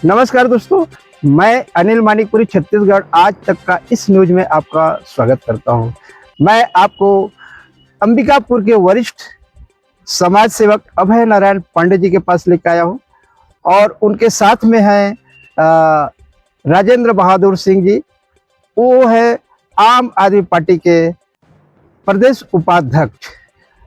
नमस्कार दोस्तों, मैं अनिल मानिकपुरी छत्तीसगढ़ आज तक का इस न्यूज में आपका स्वागत करता हूं। मैं आपको अंबिकापुर के वरिष्ठ समाज सेवक अभय नारायण पांडे जी के पास लेकर आया हूं और उनके साथ में हैं राजेंद्र बहादुर सिंह जी। वो है आम आदमी पार्टी के प्रदेश उपाध्यक्ष।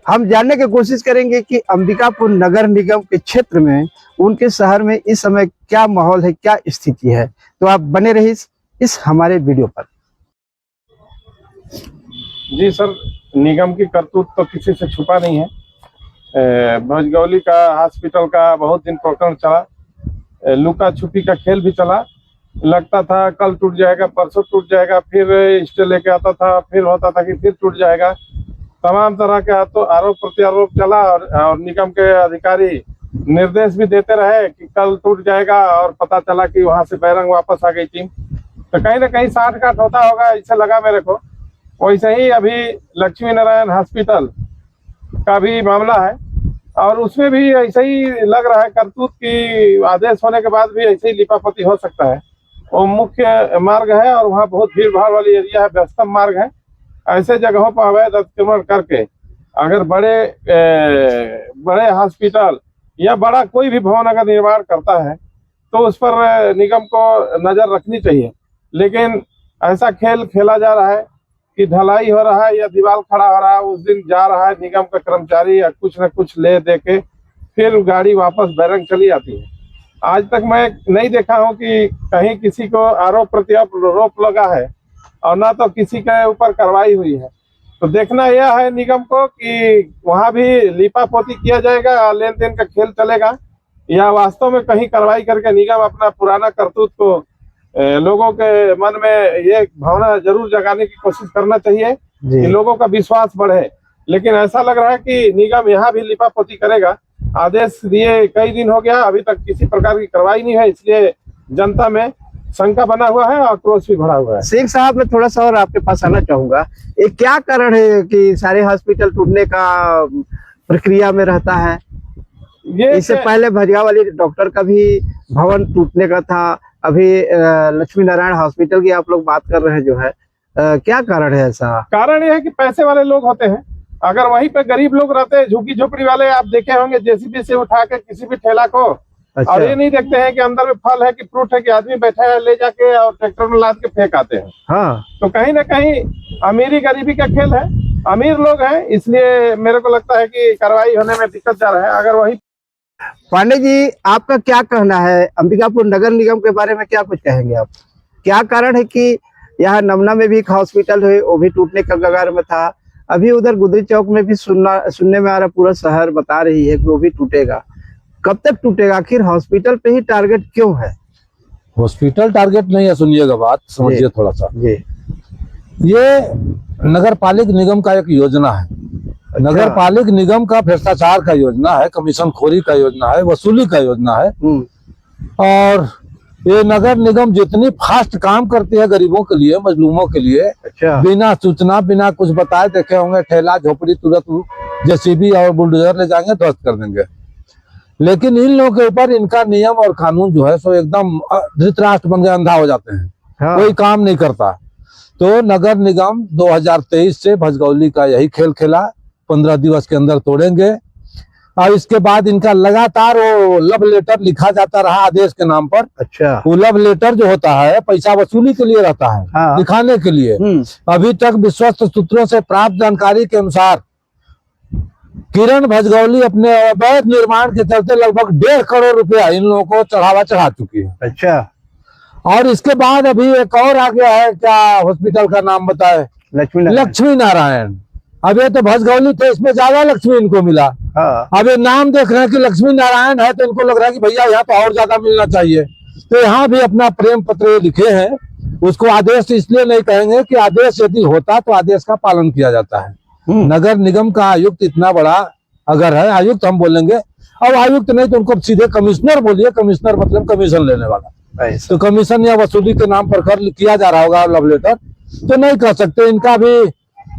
हम जानने की कोशिश करेंगे कि अंबिकापुर नगर निगम के क्षेत्र में, उनके शहर में इस समय क्या माहौल है, क्या स्थिति है। तो आप बने रहिए इस हमारे वीडियो पर। जी सर, निगम की करतूत तो किसी से छुपा नहीं है। भजगौली का हॉस्पिटल का बहुत दिन प्रकरण चला, लुका छुपी का खेल भी चला। लगता था कल टूट जाएगा, परसों टूट जाएगा, फिर स्टे लेके आता था, फिर होता था कि फिर टूट जाएगा। तमाम तरह के आरोप प्रत्यारोप चला और निगम के अधिकारी निर्देश भी देते रहे कि कल टूट जाएगा, और पता चला कि वहां से बैरंग वापस आ गई टीम। तो कहीं ना कहीं साठ गांठ होता होगा, ऐसा लगा मेरे को। वैसे ही अभी लक्ष्मी नारायण हॉस्पिटल का भी मामला है, और उसमें भी ऐसा ही लग रहा है करतूत की आदेश होने के बाद भी ऐसे ही लिपापति हो सकता है। वो मुख्य मार्ग है और वहाँ बहुत भीड़ भाड़ वाली एरिया है, व्यस्तम मार्ग है। ऐसे जगहों पर अवैध अतिक्रमण करके अगर बड़े हॉस्पिटल या बड़ा कोई भी भवन अगर निर्माण करता है तो उस पर निगम को नजर रखनी चाहिए। लेकिन ऐसा खेल खेला जा रहा है कि ढलाई हो रहा है या दीवार खड़ा हो रहा है, उस दिन जा रहा है निगम का कर्मचारी या कुछ न कुछ ले दे के फिर गाड़ी वापस बैरंग चली आती है। आज तक मैं नहीं देखा हूं कि कहीं किसी को आरोप प्रत्यारोप लगा है और ना तो किसी के ऊपर कार्रवाई हुई है। तो देखना यह है निगम को कि वहां भी लिपापोती किया जाएगा, लेन देन का खेल चलेगा, या वास्तव में कहीं कार्रवाई करके निगम अपना पुराना करतूत को लोगों के मन में ये भावना जरूर जगाने की कोशिश करना चाहिए कि लोगों का विश्वास बढ़े। लेकिन ऐसा लग रहा है कि निगम यहाँ भी लिपापोती करेगा। आदेश दिए कई दिन हो गया, अभी तक किसी प्रकार की कार्रवाई नहीं है, इसलिए जनता में शंका बना हुआ है, आक्रोश भी बढ़ा हुआ है। सिंह साहब, मैं थोड़ा सा और आपके पास आना चाहूंगा। ये क्या कारण है कि सारे हॉस्पिटल टूटने का प्रक्रिया में रहता है? इससे पहले भजिया वाली डॉक्टर का भी भवन टूटने का था, अभी लक्ष्मी नारायण हॉस्पिटल की आप लोग बात कर रहे हैं जो है, क्या कारण है ऐसा? कारण यह है कि पैसे वाले लोग होते हैं। अगर वहीं पे गरीब लोग रहते हैं, झुग्गी झोपड़ी वाले, आप देखे होंगे जेसीबी से उठा के किसी भी ठेला को, अच्छा। और ये नहीं देखते हैं कि अंदर में फल है कि फ्रूट है कि आदमी बैठा है, ले जाके और ट्रैक्टर में लाद के फेंक आते हैं। हाँ। तो कहीं ना कहीं अमीरी गरीबी का खेल है। अमीर लोग हैं, इसलिए मेरे को लगता है कि कार्रवाई होने में दिक्कत जा रहा है। अगर वही पांडे जी, आपका क्या कहना है अंबिकापुर नगर निगम के बारे में? क्या कुछ कहेंगे आप? क्या कारण है कि यहाँ नमना में भी एक हॉस्पिटल है, वो भी टूटने का कगार में था। अभी उधर गुदरी चौक में भी सुनने में आ रहा, पूरा शहर बता रही है कि वो भी टूटेगा। कब तक टूटेगा? आखिर हॉस्पिटल पे ही टारगेट क्यों है? हॉस्पिटल टारगेट नहीं है, सुनिएगा बात, समझिए थोड़ा सा। ये नगर पालिक निगम का एक योजना है। अच्छा। नगर पालिक निगम का भ्रष्टाचार का योजना है, कमीशन खोरी का योजना है, वसूली का योजना है। और ये नगर निगम जितनी फास्ट काम करती है गरीबों के लिए, मजलूमों के लिए, अच्छा। बिना सूचना बिना कुछ बताए, देखे होंगे ठेला झोपड़ी तुरंत जेसीबी और बुलडोजर ले जाएंगे, ध्वस्त कर देंगे। लेकिन इन लोगों के ऊपर इनका नियम और कानून जो है सो एकदम धृतराष्ट्र बन गए, अंधा हो जाते हैं। हाँ। कोई काम नहीं करता। तो नगर निगम 2023 से भजगौली का यही खेल खेला, 15 दिवस के अंदर तोड़ेंगे। और इसके बाद इनका लगातार वो लव लेटर लिखा जाता रहा आदेश के नाम पर। अच्छा। वो लव लेटर जो होता है पैसा वसूली के लिए रहता है। हाँ। दिखाने के लिए। अभी तक विश्वस्त सूत्रों से प्राप्त जानकारी के अनुसार किरण भजगौली अपने अवैध निर्माण के चलते लगभग 1.5 करोड़ रुपया इन लोगों को चढ़ा चुकी है। अच्छा। और इसके बाद अभी एक और आ गया है, क्या हॉस्पिटल का नाम बताए? लक्ष्मी नारायण। अब ये तो भजगौली थे, इसमें ज्यादा लक्ष्मी इनको मिला। हाँ। अब ये नाम देख रहे हैं कि लक्ष्मी नारायण है, तो इनको लग रहा है कि भैया यहाँ तो और ज्यादा मिलना चाहिए। तो यहाँ भी अपना प्रेम पत्र लिखे हैं। उसको आदेश इसलिए नहीं कहेंगे कि आदेश यदि होता तो आदेश का पालन किया जाता है। नगर निगम का आयुक्त इतना बड़ा अगर है, आयुक्त हम बोलेंगे, अब आयुक्त नहीं तो उनको सीधे कमिश्नर बोलिए। कमिश्नर मतलब कमीशन लेने वाला। तो कमीशन या वसूली के नाम पर किया जा रहा होगा लव लेटर, तो नहीं कर सकते। इनका भी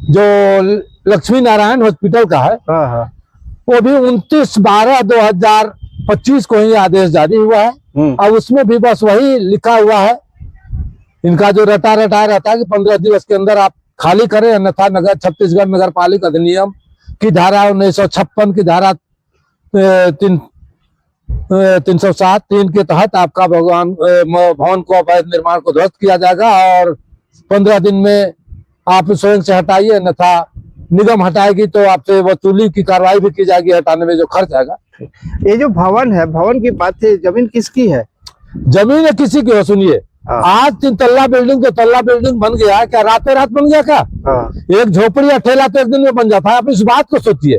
जो लक्ष्मी नारायण हॉस्पिटल का है, वो भी 29/12/2000 25 को ही आदेश जारी हुआ है। अब उसमें भी बस वही लिखा हुआ है, इनका जो रटा रहता है कि 15 दिवस के अंदर आप खाली करें, अन्यथा छत्तीसगढ़ नगर पालिका अधिनियम की धारा 1956 की धारा 307(3) के तहत आपका भवन को अवैध निर्माण को ध्वस्त किया जाएगा और 15 दिन में आप स्वयं से हटाइए, अन्यथा निगम हटाएगी तो आपसे वसूली की कार्रवाई भी की जाएगी, हटाने में जो खर्च आएगा। ये जो भवन है, भवन की बात है, जमीन किसकी है? जमीन है किसी की हो? सुनिए, आज 3 तल्ला बिल्डिंग 2 तल्ला बिल्डिंग बन गया, क्या रातों रात बन गया क्या? एक झोपड़ी या ठेला तो एक दिन में बन जाता है। आप इस बात को सोचिए।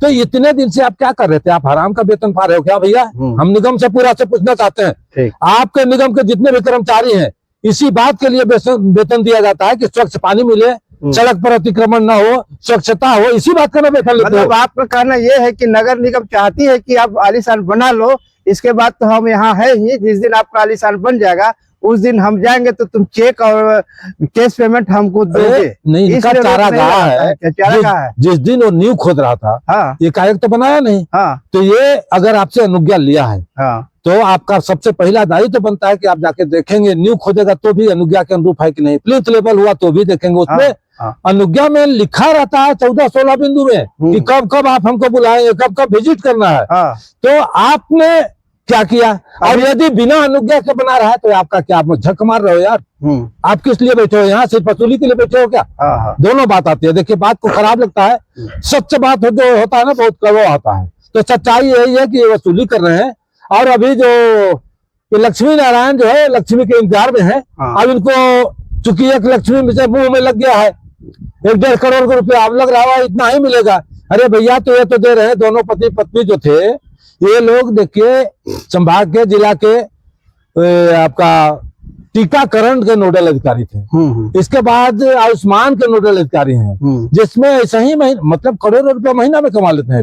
तो इतने दिन से आप क्या कर रहे थे? आप हराम का वेतन पा रहे हो क्या भैया? हम निगम से पूरा से पूछना चाहते हैं, आपके निगम के जितने भी कर्मचारी हैं, इसी बात के लिए वेतन दिया जाता है कि स्वच्छ पानी मिले, सड़क पर अतिक्रमण न हो, स्वच्छता हो, इसी बात का ना वेतन लेते हो। मतलब आपका कहना यह है कि नगर निगम चाहती है कि आप आलीशान बना लो, इसके बाद तो हम यहाँ है ही, जिस दिन आपका आलीशान बन जाएगा उस दिन हम जाएंगे तो तुम चेक और कैश पेमेंट हमको दोगे। नहीं, इनका चारागाह है, चारागाह है। जिस दिन वो नींव खोद रहा था, ये कायक तो बनाया नहीं। तो ये अगर आपसे अनुज्ञा लिया है तो आपका सबसे पहला दायित्व तो बनता है कि आप जाके देखेंगे, नींव खोदेगा तो भी अनुज्ञा के अनुरूप है कि नहीं, प्लिंथ लेवल हुआ तो भी देखेंगे। उसमें अनुज्ञा में लिखा रहता है 14-16 बिंदु में कि कब कब आप हमको बुलाएंगे, कब कब विजिट करना है। तो आपने क्या किया? और यदि बिना अनुज्ञा के बना रहा है तो आपका क्या? आप झक मार रहे हो यार। आप किस लिए बैठे हो यहाँ? सिर्फ वसूली के लिए बैठे हो क्या? दोनों बात आती है। देखिए, बात को खराब लगता है, सच्च बात जो होता है ना, बहुत कड़वा आता है। तो सच्चाई यही है कि ये वसूली कर रहे हैं और अभी जो लक्ष्मी नारायण जो है, लक्ष्मी के इंतजार में है। अब इनको चूंकि एक लक्ष्मी मुंह में लग गया है, 1-1.5 करोड़ का रुपया अब लग रहा है, इतना ही मिलेगा। अरे भैया, तो ये तो दे रहे हैं दोनों पति पत्नी जो थे, ये लोग देखिए संभाग के जिला के आपका टीकाकरण के नोडल अधिकारी थे, इसके बाद आयुष्मान के नोडल अधिकारी हैं, जिसमें ऐसा ही मतलब करोड़ों रुपया महीना में कमा लेते हैं।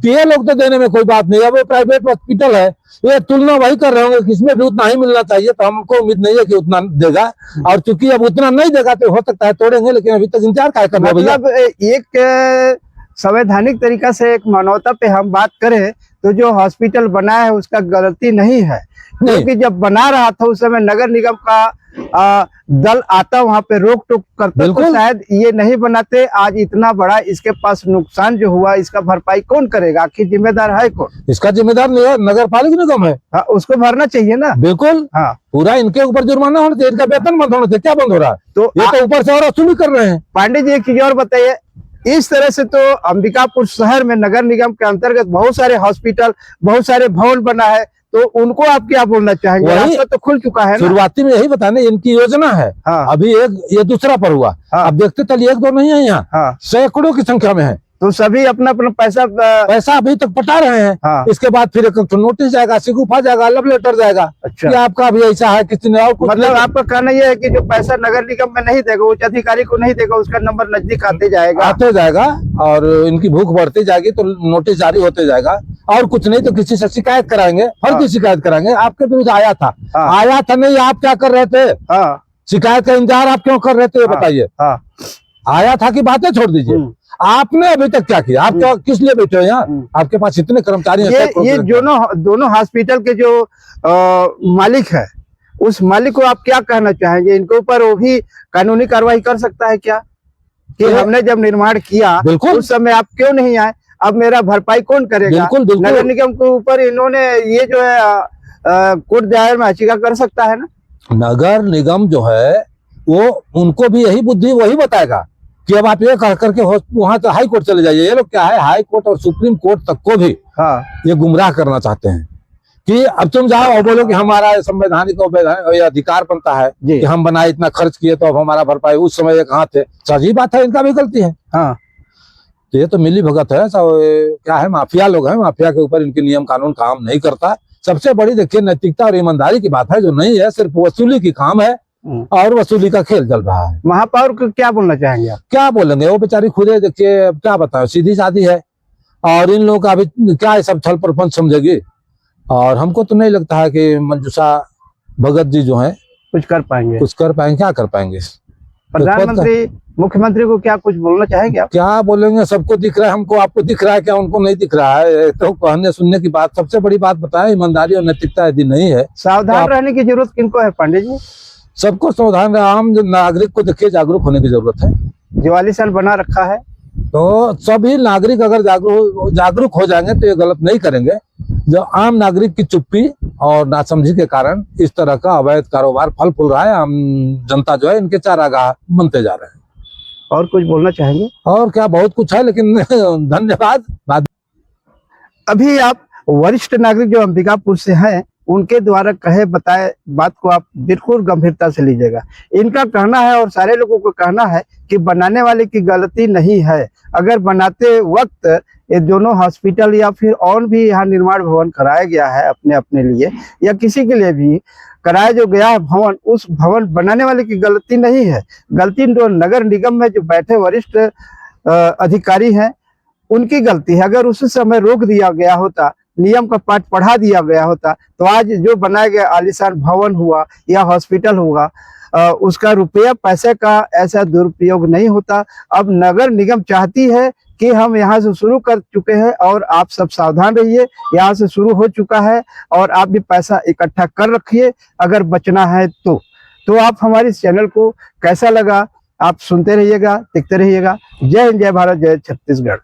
तो ये लोग तो देने में कोई बात नहीं है, वो प्राइवेट हॉस्पिटल है, ये तुलना वही कर रहे होंगे कि इसमें भी उतना ही मिलना चाहिए। तो हमको उम्मीद नहीं है कि उतना देगा, और चूंकि अब उतना नहीं देगा तो हो सकता है तोड़ेंगे, लेकिन अभी तक इंतजार क्या करना। मतलब एक संवैधानिक तरीका से, एक मानवता पे हम बात करें तो जो हॉस्पिटल बना है उसका गलती नहीं है, क्योंकि जब बना रहा था उस समय नगर निगम का दल आता, वहां पे रोक टोक करता, तो शायद ये नहीं बनाते। आज इतना बड़ा इसके पास नुकसान जो हुआ, इसका भरपाई कौन करेगा? आखिर जिम्मेदार है कौन? इसका जिम्मेदार नगर पालिका निगम है। उसको भरना चाहिए ना। बिल्कुल, पूरा इनके ऊपर जुर्माना होना चाहिए, इनका वेतन बंद होना चाहिए। क्या बंद हो रहा है? तो ये तो ऊपर से और वसूली कर रहे हैं। पांडे जी, एक चीज और बताइए, इस तरह से तो अंबिकापुर शहर में नगर निगम के अंतर्गत बहुत सारे हॉस्पिटल, बहुत सारे भवन बना है, तो उनको आप क्या बोलना चाहेंगे? रास्ता तो खुल चुका है। शुरुआती में यही बताने, इनकी योजना है। अभी ये दूसरा पर हुआ। अब देखते चलिए, 1-2 नहीं है यहाँ, सैकड़ों की संख्या में है। तो सभी अपना अपना पैसा अभी तक पटा रहे हैं। इसके बाद फिर नोटिस जाएगा, सिगुफा जाएगा, लव लेटर जाएगा। अच्छा, कि आपका भी ऐसा है, किसी ने और कुछ। मतलब आपका कहना यह है कि जो पैसा नगर निगम में नहीं देगा, उच्च अधिकारी को नहीं देगा, उसका नंबर नजदीक आते जाएगा और इनकी भूख बढ़ती जाएगी तो नोटिस जारी होते जाएगा। और कुछ नहीं तो किसी से शिकायत कराएंगे, फर्जी शिकायत कराएंगे। आपके विरुद्ध आया था नहीं, आप क्या कर रहे थे? शिकायत का इंतजार आप क्यों कर रहे थे, ये बताइए। आया था कि बातें छोड़ दीजिए। आपने अभी तक क्या किया? आप तो किस लिए बैठे हो यहाँ? आपके पास इतने कर्मचारी हैं। ये दोनों हॉस्पिटल के जो मालिक है, उस मालिक को आप क्या कहना चाहेंगे? इनके ऊपर वो भी कानूनी कार्रवाई कर सकता है क्या, कि हमने जब निर्माण किया उस समय आप क्यों नहीं आए, अब मेरा भरपाई कौन करेगा? नगर निगम के ऊपर इन्होंने ये जो है कोर्ट दायर में याचिका कर सकता है ना। नगर निगम जो है वो, उनको भी यही बुद्धि वही बताएगा कि अब आप ये कह करके वहां तो हाई कोर्ट चले जाइए। ये लोग क्या है, हाई कोर्ट और सुप्रीम कोर्ट तक को भी ये गुमराह करना चाहते हैं कि अब तुम जाओ और बोलो कि हमारा संवैधानिक अधिकार बनता है कि हम बनाए, इतना खर्च किए तो अब हमारा भरपाई। उस समय कहाँ थे? सही बात है, इनका भी गलती है। तो ये तो मिली भगत है, क्या है, माफिया लोग हैं। माफिया के ऊपर इनके नियम कानून काम नहीं करता। सबसे बड़ी देखिए नैतिकता और ईमानदारी की बात है, जो नहीं है, सिर्फ वसूली की काम है और वसूली का खेल चल रहा है। महापौर को क्या बोलना चाहेंगे आप? क्या बोलेंगे, वो बेचारी खुद है, देखिए क्या बताओ, सीधी सादी है। और इन लोगों का अभी क्या है, सब छल प्रपंच समझेगी। और हमको तो नहीं लगता है कि मंजूषा भगत जी जो है कुछ कर पाएंगे। क्या कर पाएंगे? प्रधानमंत्री मुख्यमंत्री को क्या कुछ बोलना चाहेंगे आप? क्या बोलेंगे, सबको दिख रहा है, हमको आपको दिख रहा है क्या, उनको नहीं दिख रहा है? ये तो कहने सुनने की बात। सबसे बड़ी बात बताएं, ईमानदारी और नैतिकता यदि नहीं है, सावधान रहने की जरूरत किनको है पांडे जी? सबको सावधान रहे। आम नागरिक को देखिए जागरूक होने की जरूरत है। जो आलीशान बना रखा है, तो सभी नागरिक अगर जागरूक हो जाएंगे तो ये गलत नहीं करेंगे। जो आम नागरिक की चुप्पी और नासमझी के कारण इस तरह का अवैध कारोबार फल फूल रहा है, आम जनता जो है इनके चारागाह बनते जा रहे हैं। और कुछ बोलना चाहेंगे? और क्या, बहुत कुछ है, लेकिन धन्यवाद। अभी आप वरिष्ठ नागरिक जो अंबिकापुर से हैं, उनके द्वारा कहे बताए बात को आप बिल्कुल गंभीरता से लीजिएगा। इनका कहना है और सारे लोगों को कहना है कि बनाने वाले की गलती नहीं है। अगर बनाते वक्त ये दोनों हॉस्पिटल या फिर और भी यहाँ निर्माण भवन कराया गया है अपने अपने लिए या किसी के लिए भी कराया जो गया है भवन, उस भवन बनाने वाले की गलती नहीं है। गलती जो नगर निगम में जो बैठे वरिष्ठ अधिकारी हैं उनकी गलती है। अगर उस समय रोक दिया गया होता, नियम का पाठ पढ़ा दिया गया होता, तो आज जो बनाया गया आलीशान भवन हुआ या हॉस्पिटल हुआ, उसका रुपया पैसे का ऐसा दुरुपयोग नहीं होता। अब नगर निगम चाहती है कि हम यहाँ से शुरू कर चुके हैं और आप सब सावधान रहिए, यहाँ से शुरू हो चुका है और आप भी पैसा इकट्ठा कर रखिए अगर बचना है तो आप हमारे इस चैनल को कैसा लगा आप सुनते रहिएगा, देखते रहिएगा। जय हिंद, जय भारत, जय छत्तीसगढ़।